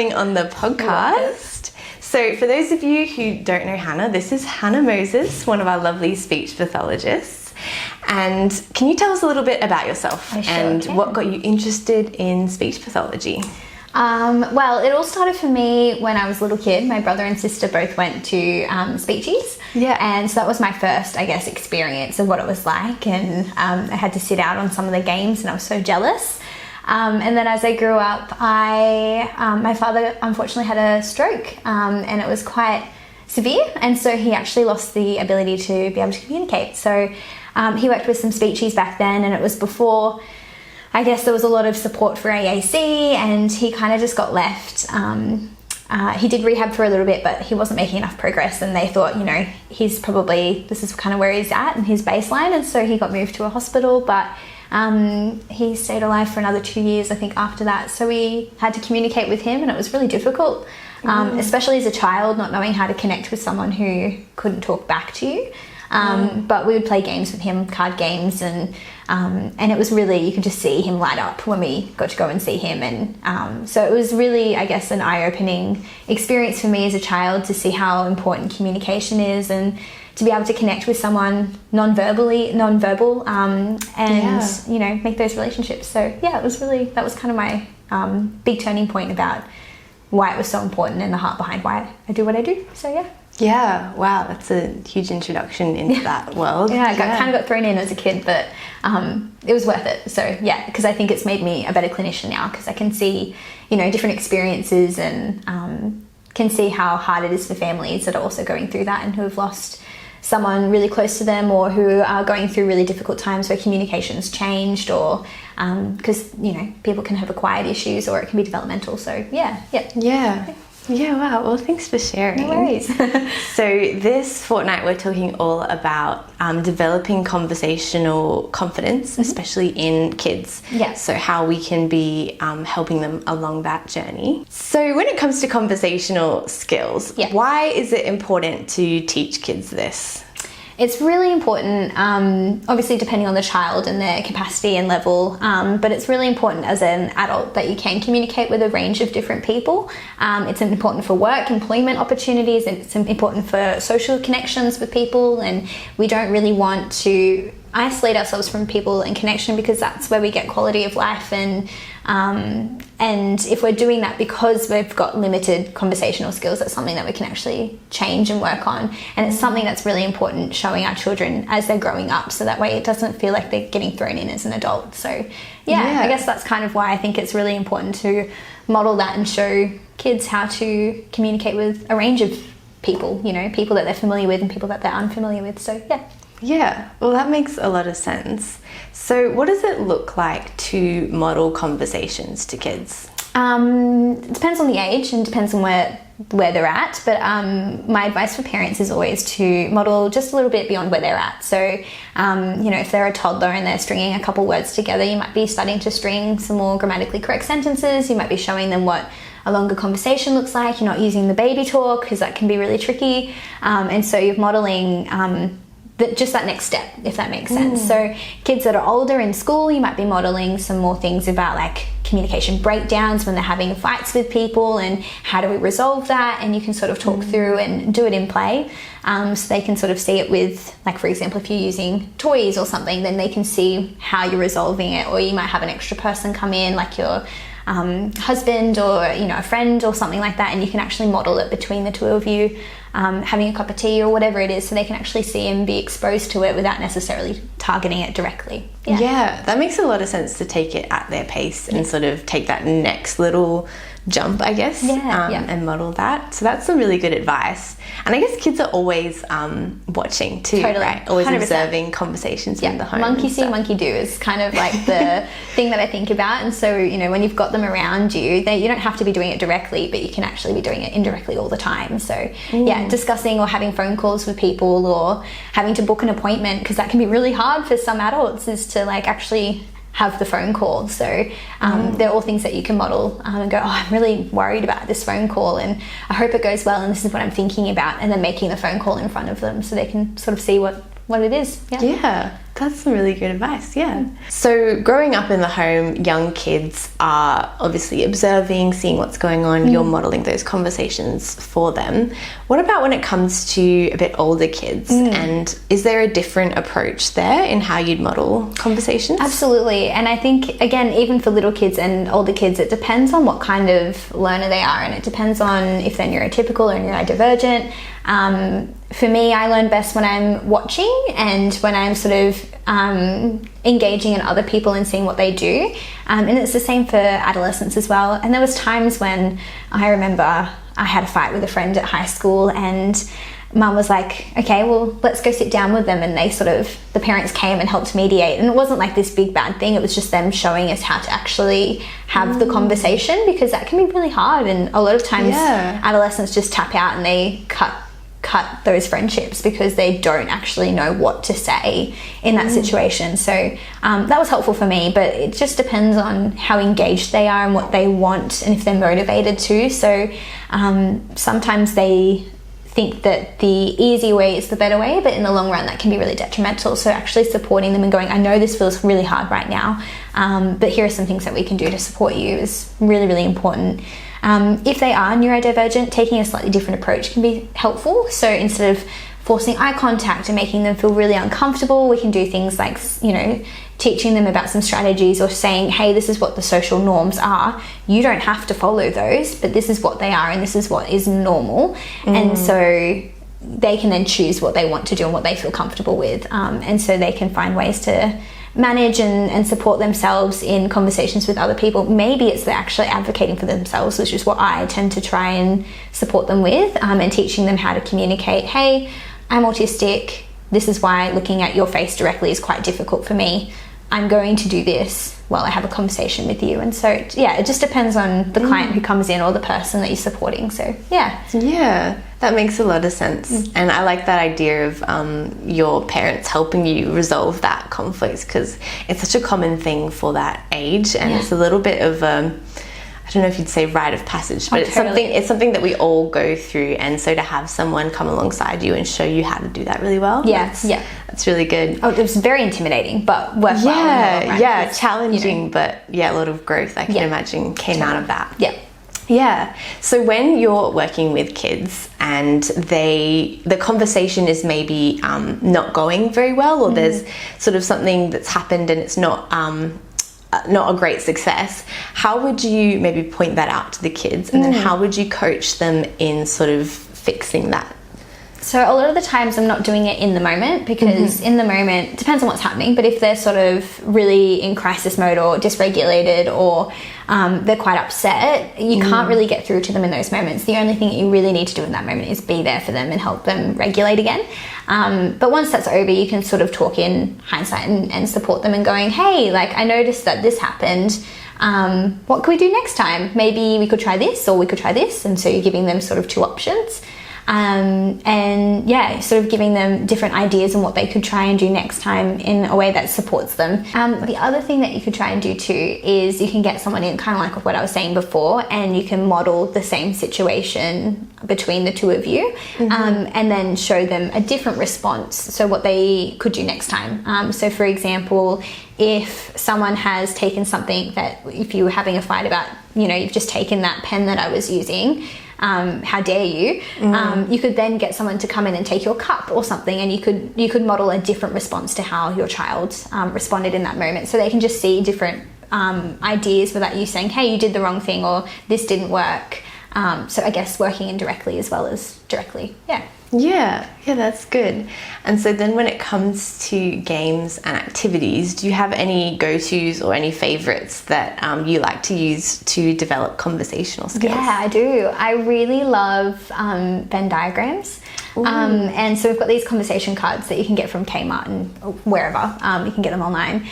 coming on the podcast. So for those of you who don't know Hannah, this is Hannah Moses, one of our lovely speech pathologists. And can you tell us a little bit about yourself what got you interested in speech pathology? Well, it all started for me when I was a little kid. My brother and sister both went to speechies. Yeah. And so that was my first, I guess, experience of what it was like. And I had to sit out on some of the games and I was so jealous. And then as I grew up, my father unfortunately had a stroke and it was quite severe. And so he actually lost the ability to be able to communicate. So he worked with some speechies back then, and it was before, I guess, there was a lot of support for AAC, and he kind of just got left. He did rehab for a little bit, but he wasn't making enough progress, and they thought, this is kind of where he's at and his baseline. And so he got moved to a hospital, but he stayed alive for another 2 years, I think, after that. So we had to communicate with him, and it was really difficult, especially as a child, not knowing how to connect with someone who couldn't talk back to you. But we would play games with him, card games, and it was really, you could just see him light up when we got to go and see him. And so it was really, I guess, an eye-opening experience for me as a child to see how important communication is, and to be able to connect with someone non-verbal, and make those relationships. So yeah, it was really, that was kind of my big turning point about why it was so important and the heart behind why I do what I do. So yeah. Yeah, wow, that's a huge introduction into that world. Yeah, I kind of got thrown in as a kid, but it was worth it. So yeah, because I think it's made me a better clinician now, because I can see, different experiences, and can see how hard it is for families that are also going through that and who have lost someone really close to them, or who are going through really difficult times where communication's changed, or because people can have acquired issues, or it can be developmental. So yeah, wow. Well, thanks for sharing. No worries. So this fortnight we're talking all about developing conversational confidence, especially in kids. Yes. So how we can be helping them along that journey. So when it comes to conversational skills, why is it important to teach kids this? It's really important, obviously depending on the child and their capacity and level, but it's really important as an adult that you can communicate with a range of different people. It's important for work, employment opportunities, and it's important for social connections with people, and we don't really want to isolate ourselves from people and connection, because that's where we get quality of life. And if we're doing that because we've got limited conversational skills, that's something that we can actually change and work on. And it's something that's really important showing our children as they're growing up, so that way it doesn't feel like they're getting thrown in as an adult. So I guess that's kind of why I think it's really important to model that and show kids how to communicate with a range of people, people that they're familiar with and people that they're unfamiliar with. So yeah, well, that makes a lot of sense. So what does it look like to model conversations to kids? It depends on the age and depends on where they're at, but my advice for parents is always to model just a little bit beyond where they're at. So if they're a toddler and they're stringing a couple words together, you might be starting to string some more grammatically correct sentences. You might be showing them what a longer conversation looks like. You're not using the baby talk, because that can be really tricky, and so you're modeling just that next step, if that makes sense. So kids that are older in school, you might be modeling some more things about like communication breakdowns when they're having fights with people, and how do we resolve that, and you can sort of talk through and do it in play, so they can sort of see it with, like, for example, if you're using toys or something, then they can see how you're resolving it. Or you might have an extra person come in, like your husband or a friend or something like that, and you can actually model it between the two of you, having a cup of tea or whatever it is, so they can actually see and be exposed to it without necessarily targeting it directly. Yeah, that makes a lot of sense, to take it at their pace and sort of take that next little jump, I guess, and model that. So that's some really good advice. And I guess kids are always watching too, right? Always 100%. Observing conversations in the home. Monkey see, monkey do is kind of like the thing that I think about. And so, when you've got them around you, you don't have to be doing it directly, but you can actually be doing it indirectly all the time. So discussing or having phone calls with people, or having to book an appointment, because that can be really hard for some adults, is to like actually have the phone call. So they're all things that you can model and go, I'm really worried about this phone call, and I hope it goes well, and this is what I'm thinking about, and then making the phone call in front of them so they can sort of see what it is. That's some really good advice, yeah. So growing up in the home, young kids are obviously observing, seeing what's going on, you're modelling those conversations for them. What about when it comes to a bit older kids? And is there a different approach there in how you'd model conversations? Absolutely. And I think, again, even for little kids and older kids, it depends on what kind of learner they are, and it depends on if they're neurotypical or neurodivergent. For me, I learn best when I'm watching and when I'm sort of engaging in other people and seeing what they do. And it's the same for adolescents as well. And there was times when I remember I had a fight with a friend at high school, and Mum was like, okay, well, let's go sit down with them. And the parents came and helped mediate. And it wasn't like this big bad thing. It was just them showing us how to actually have the conversation, because that can be really hard. And a lot of times adolescents just tap out and they cut those friendships because they don't actually know what to say in that situation. So that was helpful for me, but it just depends on how engaged they are and what they want and if they're motivated to. So sometimes they think that the easy way is the better way, but in the long run that can be really detrimental. So actually supporting them and going, I know this feels really hard right now, but here are some things that we can do to support you is really, really important. If they are neurodivergent, taking a slightly different approach can be helpful. So instead of forcing eye contact and making them feel really uncomfortable, we can do things like, teaching them about some strategies, or saying, hey, this is what the social norms are. You don't have to follow those, but this is what they are and this is what is normal. And so they can then choose what they want to do and what they feel comfortable with. And so they can find ways to manage and support themselves in conversations with other people. Maybe it's they're actually advocating for themselves, which is what I tend to try and support them with, and teaching them how to communicate, hey, I'm autistic. This is why looking at your face directly is quite difficult for me. I'm going to do this while I have a conversation with you. And so, it just depends on the client who comes in or the person that you're supporting. So, Yeah, that makes a lot of sense. And I like that idea of your parents helping you resolve that conflict, because it's such a common thing for that age. And it's a little bit of I don't know if you'd say rite of passage, but it's something that we all go through. And so to have someone come alongside you and show you how to do that really well, that's really good. Oh, it was very intimidating, but worthwhile. Challenging, but a lot of growth I can imagine came out of that. Yeah. So when you're working with kids and the conversation is maybe not going very well, or there's sort of something that's happened and it's not a great success, how would you maybe point that out to the kids, and then how would you coach them in sort of fixing that? So a lot of the times I'm not doing it in the moment, because in the moment, it depends on what's happening, but if they're sort of really in crisis mode or dysregulated, or they're quite upset, you can't really get through to them in those moments. The only thing that you really need to do in that moment is be there for them and help them regulate again. But once that's over, you can sort of talk in hindsight and support them and going, hey, like, I noticed that this happened. What can we do next time? Maybe we could try this, or we could try this. And so you're giving them sort of two options. Sort of giving them different ideas on what they could try and do next time in a way that supports them. The other thing that you could try and do too is you can get someone in, kind of like what I was saying before, and you can model the same situation between the two of you, and then show them a different response, so what they could do next time. So for example, if someone has taken something that, if you were having a fight about, you've just taken that pen that I was using, how dare you? You could then get someone to come in and take your cup or something, and you could model a different response to how your child responded in that moment, so they can just see different ideas without you saying, hey, you did the wrong thing, or this didn't work. So I guess working indirectly as well as directly. Yeah, that's good. And so then when it comes to games and activities, do you have any go-tos or any favorites that you like to use to develop conversational skills? Yeah, I do. I really love Venn diagrams. And so we've got these conversation cards that you can get from Kmart and wherever. You can get them online.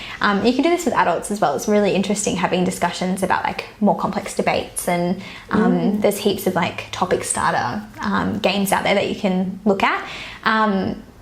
You can do this with adults as well. It's really interesting having discussions about like more complex debates, and there's heaps of like topic starter games out there that you can look at.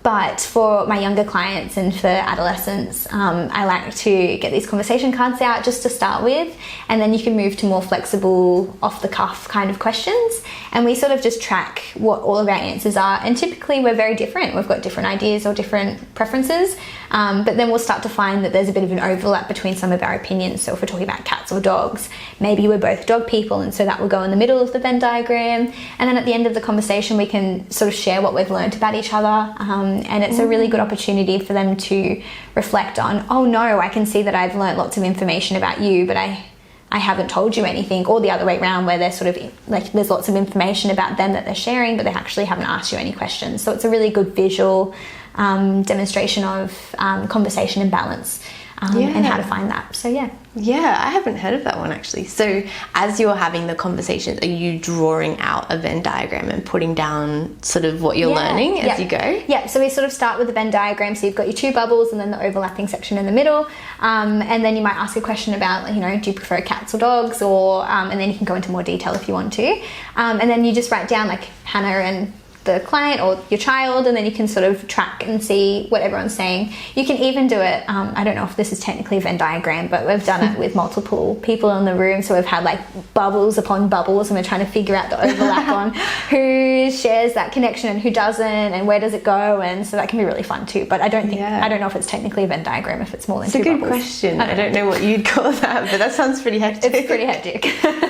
But for my younger clients and for adolescents, I like to get these conversation cards out just to start with, and then you can move to more flexible, off-the-cuff kind of questions, and we sort of just track what all of our answers are. And typically we're very different. We've got different ideas or different preferences, but then we'll start to find that there's a bit of an overlap between some of our opinions. So if we're talking about cats or dogs, maybe we're both dog people, and so that will go in the middle of the Venn diagram. And then at the end of the conversation, we can sort of share what we've learned about each other. And it's a really good opportunity for them to reflect on, oh no, I can see that I've learned lots of information about you, but I haven't told you anything, or the other way around, where they're sort of like, there's lots of information about them that they're sharing, but they actually haven't asked you any questions. So it's a really good visual demonstration of conversation and balance. And how to find that. So yeah, I haven't heard of that one actually. So as you're having the conversations, are you drawing out a Venn diagram and putting down sort of what you're learning as you go? Yeah, so we sort of start with the Venn diagram. So you've got your two bubbles and then the overlapping section in the middle, and then you might ask a question about, you know, do you prefer cats or dogs, or and then you can go into more detail if you want to, and then you just write down like Hannah and the client or your child, and then you can sort of track and see what everyone's saying. You can even do it, I don't know if this is technically a Venn diagram, but we've done it with multiple people in the room, so we've had like bubbles upon bubbles, and we're trying to figure out the overlap on who shares that connection and who doesn't, and where does it go, and so that can be really fun too. But I don't know if it's technically a Venn diagram if it's more than two bubbles. It's a good question. I don't know what you'd call that, but that sounds pretty hectic. It's pretty hectic.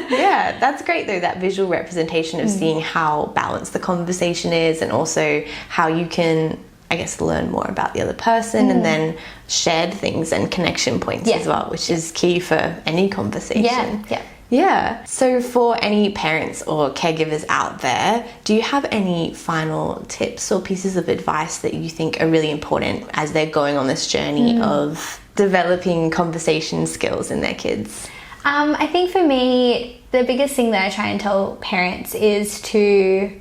Yeah, that's great though, that visual representation of seeing how balanced the conversation is, and also how you can, I guess, learn more about the other person, and then shared things and connection points as well, which is key for any conversation. Yeah. So for any parents or caregivers out there, do you have any final tips or pieces of advice that you think are really important as they're going on this journey of developing conversation skills in their kids? I think for me, the biggest thing that I try and tell parents is to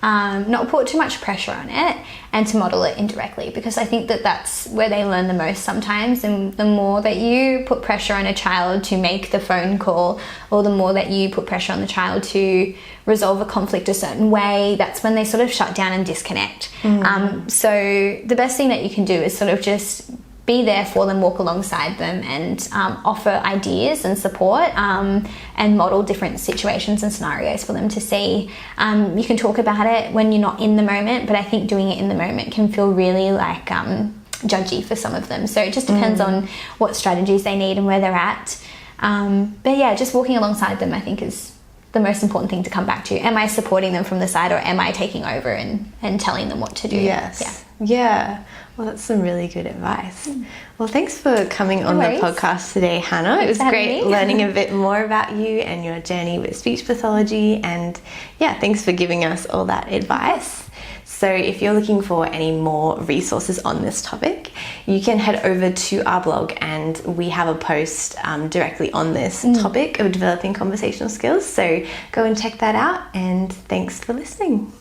not put too much pressure on it, and to model it indirectly, because I think that that's where they learn the most sometimes. And the more that you put pressure on a child to make the phone call, or the more that you put pressure on the child to resolve a conflict a certain way, that's when they sort of shut down and disconnect. So the best thing that you can do is sort of just be there for them, walk alongside them, and offer ideas and support, and model different situations and scenarios for them to see. You can talk about it when you're not in the moment, but I think doing it in the moment can feel really like judgy for some of them. So it just depends on what strategies they need and where they're at. But yeah, just walking alongside them, I think, is the most important thing to come back to. Am I supporting them from the side, or am I taking over and telling them what to do? Yes. Yeah. Well, that's some really good advice. Well, thanks for coming on the podcast today, Hannah. It was great learning a bit more about you and your journey with speech pathology, and thanks for giving us all that advice. So if you're looking for any more resources on this topic, you can head over to our blog, and we have a post directly on this topic of developing conversational skills. So go and check that out, and thanks for listening.